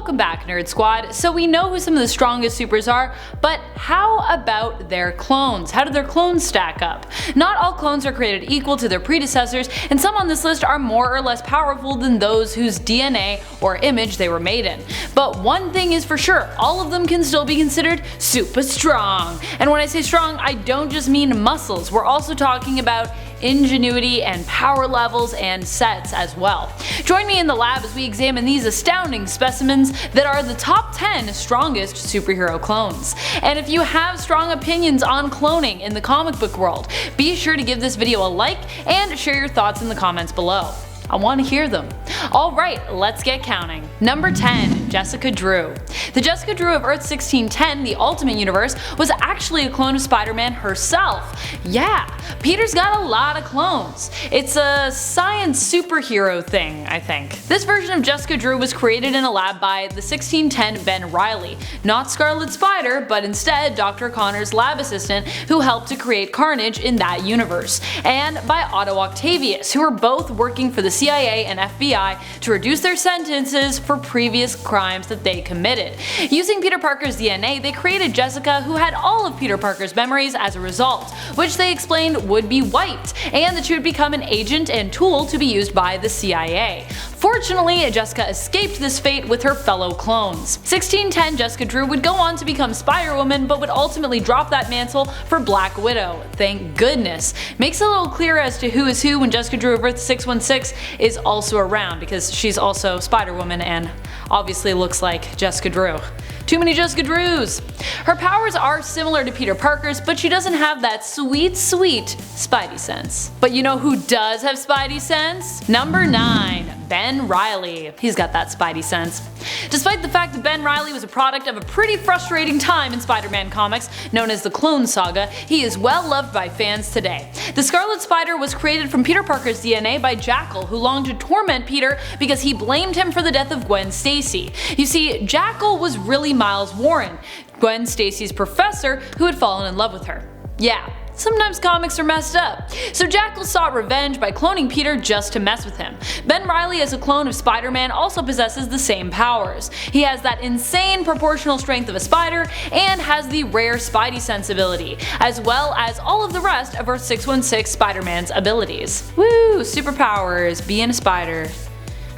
Welcome back, Nerd Squad. So we know who some of the strongest supers are, but how about their clones? How do their clones stack up? Not all clones are created equal to their predecessors, and some on this list are more or less powerful than those whose DNA or image they were made in. But one thing is for sure, all of them can still be considered super strong. And when I say strong, I don't just mean muscles, we're also talking about ingenuity and power levels and sets as well. Join me in the lab as we examine these astounding specimens that are the top 10 strongest superhero clones. And if you have strong opinions on cloning in the comic book world, be sure to give this video a like and share your thoughts in the comments below. I want to hear them. Alright, let's get counting. Number 10. Jessica Drew. The Jessica Drew of Earth 1610, the Ultimate Universe, was actually a clone of Spider-Man herself. Yeah, Peter's got a lot of clones. It's a science superhero thing, I think. This version of Jessica Drew was created in a lab by the 1610 Ben Reilly, not Scarlet Spider, but instead Dr. Connor's lab assistant who helped to create Carnage in that universe, and by Otto Octavius, who were both working for the CIA and FBI to reduce their sentences for previous crimes that they committed. Using Peter Parker's DNA, they created Jessica, who had all of Peter Parker's memories as a result, which they explained would be wiped, and that she would become an agent and tool to be used by the CIA. Fortunately, Jessica escaped this fate with her fellow clones. 1610 Jessica Drew would go on to become Spider-Woman, but would ultimately drop that mantle for Black Widow. Thank goodness. Makes it a little clearer as to who is who when Jessica Drew of Earth 616 is also around, because she's also Spider-Woman and obviously looks like Jessica Drew. Too many Jessica Drews! Her powers are similar to Peter Parker's, but she doesn't have that sweet Spidey sense. But you know who does have Spidey sense? Number 9. Ben Reilly. He's got that Spidey sense. Despite the fact that Ben Reilly was a product of a pretty frustrating time in Spider-Man comics, known as the Clone Saga, he is well loved by fans today. The Scarlet Spider was created from Peter Parker's DNA by Jackal, who longed to torment Peter because he blamed him for the death of Gwen Stacy. You see, Jackal was really Miles Warren, Gwen Stacy's professor who had fallen in love with her. Yeah. Sometimes comics are messed up. So Jackal sought revenge by cloning Peter just to mess with him. Ben Reilly, as a clone of Spider-Man, also possesses the same powers. He has that insane proportional strength of a spider and has the rare Spidey sensibility, as well as all of the rest of Earth 616 Spider-Man's abilities. Woo! Superpowers, being a spider.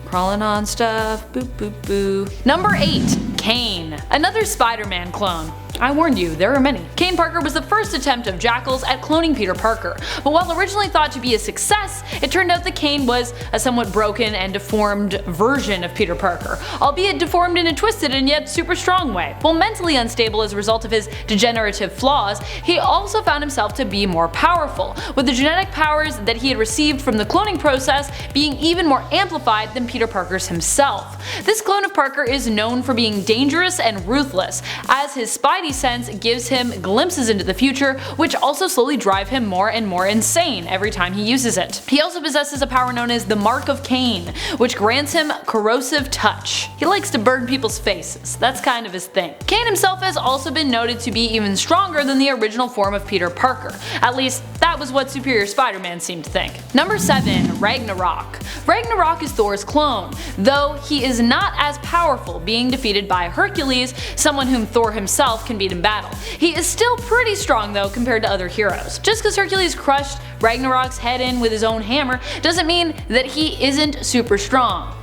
Crawling on stuff, boop boop boo. Number 8. Kane. Another Spider-Man clone. I warned you, there are many. Kane Parker was the first attempt of Jackal's at cloning Peter Parker, but while originally thought to be a success, it turned out that Kane was a somewhat broken and deformed version of Peter Parker, albeit deformed in a twisted and yet super strong way. While mentally unstable as a result of his degenerative flaws, he also found himself to be more powerful, with the genetic powers that he had received from the cloning process being even more amplified than Peter Parker's himself. This clone of Parker is known for being dangerous and ruthless, as his Spidey sense gives him glimpses into the future, which also slowly drive him more and more insane every time he uses it. He also possesses a power known as the Mark of Cain, which grants him corrosive touch. He likes to burn people's faces, that's kind of his thing. Kane himself has also been noted to be even stronger than the original form of Peter Parker. At least that was what Superior Spider-Man seemed to think. Number 7. Ragnarok. Ragnarok is Thor's clone, though he is not as powerful, being defeated by Hercules, someone whom Thor himself can beat in battle. He is still pretty strong though compared to other heroes. Just because Hercules crushed Ragnarok's head in with his own hammer doesn't mean that he isn't super strong.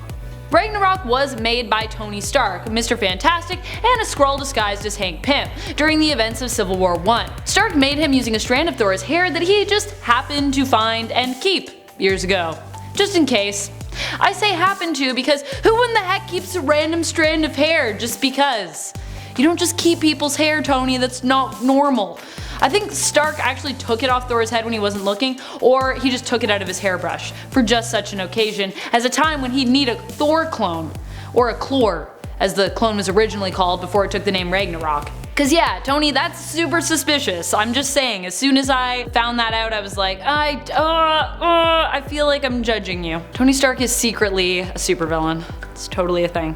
Ragnarok was made by Tony Stark, Mr. Fantastic, and a Skrull disguised as Hank Pym during the events of Civil War I. Stark made him using a strand of Thor's hair that he just happened to find and keep years ago. Just in case. I say happen to because who in the heck keeps a random strand of hair just because? You don't just keep people's hair, Tony, that's not normal. I think Stark actually took it off Thor's head when he wasn't looking, or he just took it out of his hairbrush for just such an occasion, as a time when he'd need a Thor clone, or a Clor, as the clone was originally called before it took the name Ragnarok. Cause yeah, Tony, that's super suspicious. I'm just saying, as soon as I found that out, I was like, I feel like I'm judging you. Tony Stark is secretly a supervillain. It's totally a thing.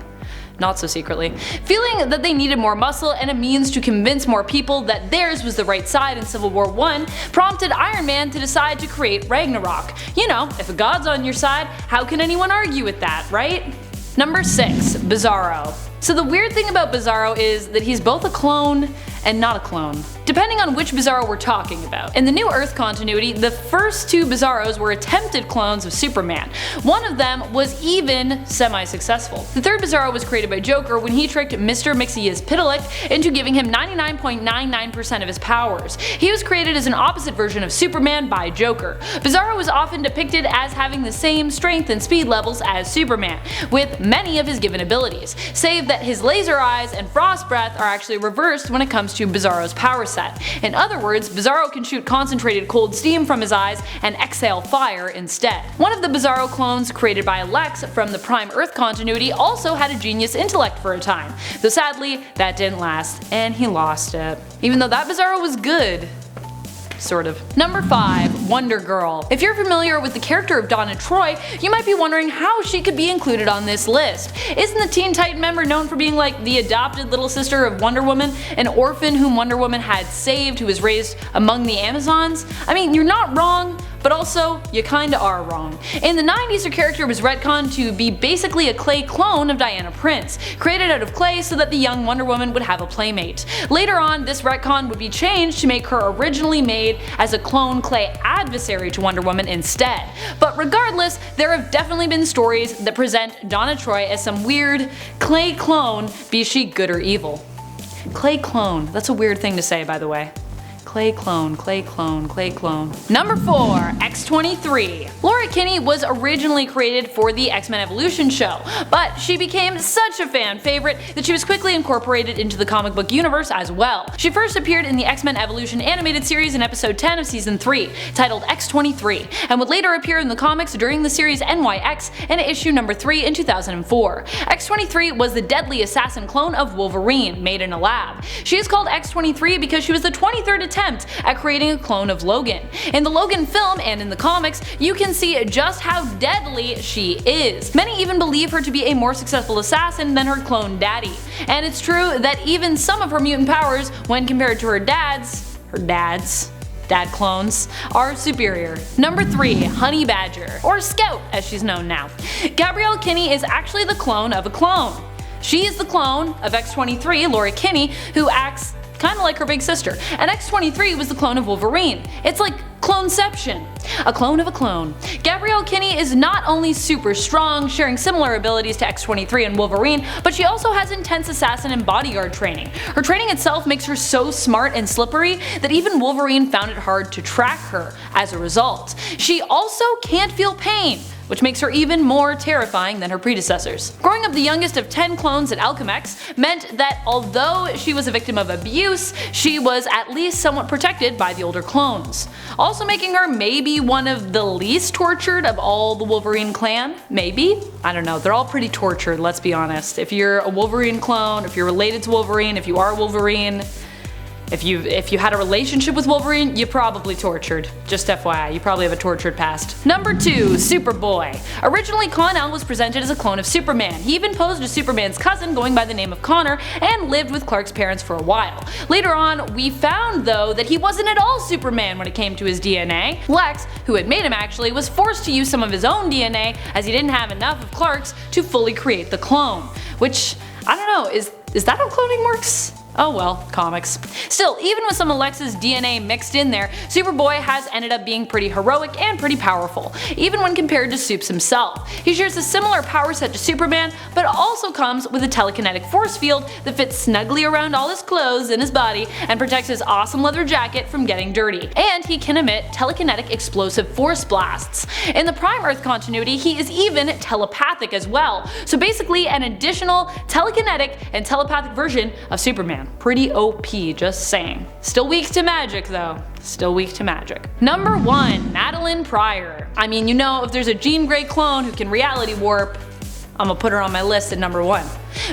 Not so secretly. Feeling that they needed more muscle and a means to convince more people that theirs was the right side in Civil War I prompted Iron Man to decide to create Ragnarok. You know, if a god's on your side, how can anyone argue with that, right? Number 6. BIZARRO. So the weird thing about Bizarro is that he's both a clone and not a clone, depending on which Bizarro we're talking about. In the New Earth continuity, the first two Bizarros were attempted clones of Superman. One of them was even semi-successful. The third Bizarro was created by Joker when he tricked Mr. Mxyzptlk into giving him 99.99% of his powers. He was created as an opposite version of Superman by Joker. Bizarro is often depicted as having the same strength and speed levels as Superman, with many of his given abilities, save that his laser eyes and frost breath are actually reversed when it comes to Bizarro's power set. In other words, Bizarro can shoot concentrated cold steam from his eyes and exhale fire instead. One of the Bizarro clones created by Lex from the Prime Earth continuity also had a genius intellect for a time, though sadly that didn't last and he lost it. Even though that Bizarro was good. Sort of. Number 5. Wonder Girl. If you're familiar with the character of Donna Troy, you might be wondering how she could be included on this list. Isn't the Teen Titan member known for being like the adopted little sister of Wonder Woman, an orphan whom Wonder Woman had saved who was raised among the Amazons? I mean, you're not wrong, but also, you kinda are wrong. In the 90s, her character was retconned to be basically a clay clone of Diana Prince, created out of clay so that the young Wonder Woman would have a playmate. Later on, this retcon would be changed to make her originally made as a clone clay adversary to Wonder Woman instead. But regardless, there have definitely been stories that present Donna Troy as some weird clay clone, be she good or evil. Clay clone, that's a weird thing to say, by the way. Clay clone, clay clone, clay clone. Number 4. X-23. Laura Kinney was originally created for the X-Men Evolution show, but she became such a fan favorite that she was quickly incorporated into the comic book universe as well. She first appeared in the X-Men Evolution animated series in episode 10 of season 3, titled X-23, and would later appear in the comics during the series NYX in issue number 3 in 2004. X-23 was the deadly assassin clone of Wolverine, made in a lab. She is called X-23 because she was the 23rd attempt at creating a clone of Logan. In the Logan film and in the comics, you can see just how deadly she is. Many even believe her to be a more successful assassin than her clone daddy. And it's true that even some of her mutant powers, when compared to her dad's dad clones, are superior. Number 3. Honey Badger, or Scout as she's known now. Gabrielle Kinney is actually the clone of a clone. She is the clone of X-23, Laura Kinney, who acts kinda like her big sister, and X-23 was the clone of Wolverine. It's like cloneception. A clone of a clone. Gabrielle Kinney is not only super strong, sharing similar abilities to X-23 and Wolverine, but she also has intense assassin and bodyguard training. Her training itself makes her so smart and slippery that even Wolverine found it hard to track her as a result. She also can't feel pain, which makes her even more terrifying than her predecessors. Growing up the youngest of 10 clones at Alchemex meant that although she was a victim of abuse, she was at least somewhat protected by the older clones. Also making her maybe one of the least tortured of all the Wolverine clan? Maybe? I don't know, they're all pretty tortured, let's be honest. If you're a Wolverine clone, if you're related to Wolverine, if you are Wolverine, if you had a relationship with Wolverine, you're probably tortured. Just FYI, you probably have a tortured past. Number 2. Superboy. Originally, Con-El was presented as a clone of Superman. He even posed as Superman's cousin going by the name of Connor and lived with Clark's parents for a while. Later on, we found though that he wasn't at all Superman when it came to his DNA. Lex, who had made him actually, was forced to use some of his own DNA as he didn't have enough of Clark's to fully create the clone. Which, I don't know, is that how cloning works? Oh well, comics. Still, even with some of Lex's DNA mixed in there, Superboy has ended up being pretty heroic and pretty powerful, even when compared to Supes himself. He shares a similar power set to Superman, but also comes with a telekinetic force field that fits snugly around all his clothes and his body and protects his awesome leather jacket from getting dirty. And he can emit telekinetic explosive force blasts. In the Prime Earth continuity, he is even telepathic as well, so basically an additional telekinetic and telepathic version of Superman. Pretty OP, just saying. Still weak to magic though. Still weak to magic. Number 1. Madeline Pryor. I mean, you know, if there's a Jean Grey clone who can reality warp, I'm gonna put her on my list at number 1.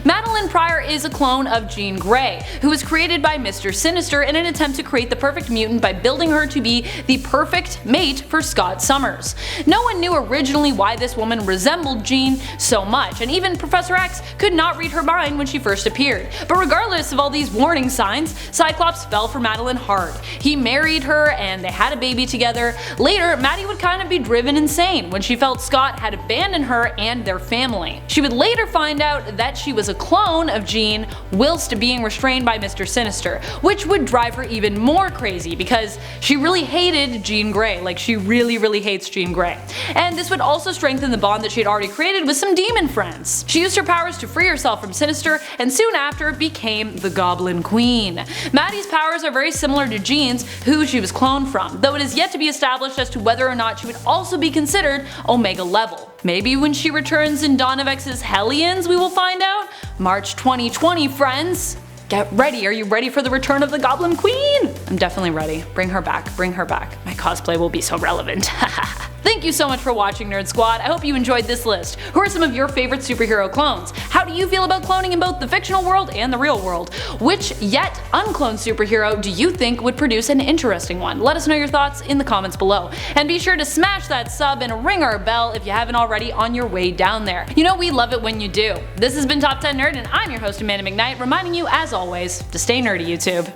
Madeline Pryor is a clone of Jean Grey, who was created by Mr. Sinister in an attempt to create the perfect mutant by building her to be the perfect mate for Scott Summers. No one knew originally why this woman resembled Jean so much, and even Professor X could not read her mind when she first appeared. But regardless of all these warning signs, Cyclops fell for Madeline hard. He married her and they had a baby together. Later, Maddie would kind of be driven insane when she felt Scott had abandoned her and their family. She would later find out that she she was a clone of Jean whilst being restrained by Mr. Sinister, which would drive her even more crazy because she really hated Jean Grey, like she really hates Jean Grey. And this would also strengthen the bond that she had already created with some demon friends. She used her powers to free herself from Sinister and soon after became the Goblin Queen. Maddie's powers are very similar to Jean's, who she was cloned from, though it is yet to be established as to whether or not she would also be considered Omega level. Maybe when she returns in Dawn of X's Hellions we will find out? March 2020, friends! Get ready, are you ready for the return of the Goblin Queen? I'm definitely ready. Bring her back, bring her back. My cosplay will be so relevant. Thank you so much for watching, Nerd Squad. I hope you enjoyed this list. Who are some of your favorite superhero clones? How do you feel about cloning in both the fictional world and the real world? Which yet uncloned superhero do you think would produce an interesting one? Let us know your thoughts in the comments below. And be sure to smash that sub and ring our bell if you haven't already on your way down there. You know we love it when you do. This has been Top 10 Nerd and I'm your host Amanda McKnight, reminding you as always to stay nerdy, YouTube.